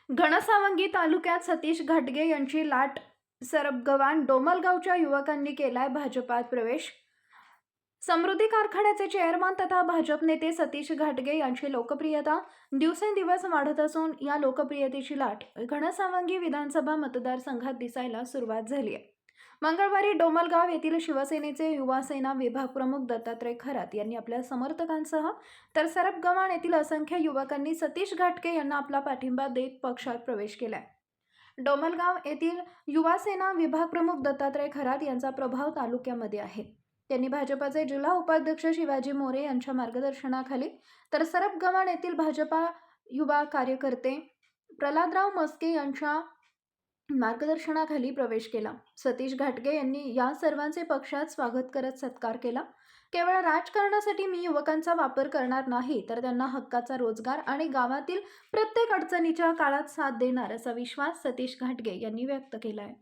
घनसावंगी तालुक्यात सतीश घाटगे यांची लाट. सरबगवान डोमलगावच्या युवकांनी केलाय भाजपात प्रवेश. समृद्धी कारखान्याचे चेअरमन तथा भाजप नेते सतीश घाटगे यांची लोकप्रियता दिवसेंदिवस वाढत असून या लोकप्रियतेची लाट घनसावंगी विधानसभा मतदारसंघात दिसायला सुरुवात झाली आहे. मंगळवारी डोमलगाव येथील शिवसेनेचे युवा सेना विभाग प्रमुख दत्तात्रय खरात यांनी आपल्या समर्थकांसह तर सरबगवान येथील असंख्य युवकांनी सतीश घाटगे यांना आपला पाठिंबा देत पक्षात प्रवेश केलाय. डोमलगाव येथील युवा सेना विभाग प्रमुख दत्तात्रय खरात यांचा प्रभाव तालुक्यामध्ये आहे. त्यांनी भाजपाचे जिल्हा उपाध्यक्ष शिवाजी मोरे यांच्या मार्गदर्शनाखाली तर सरबगवान येथील भाजपा युवा कार्यकर्ते प्रल्हादराव मस्के यांच्या मार्गदर्शनाखाली प्रवेश केला. सतीश घाटगे यांनी या सर्वांचे पक्षात स्वागत करत सत्कार केला. केवळ राजकारणासाठी मी युवकांचा वापर करणार नाही तर त्यांना हक्काचा रोजगार आणि गावातील प्रत्येक अडचणीच्या काळात साथ देणार असा विश्वास सतीश घाटगे यांनी व्यक्त केला आहे.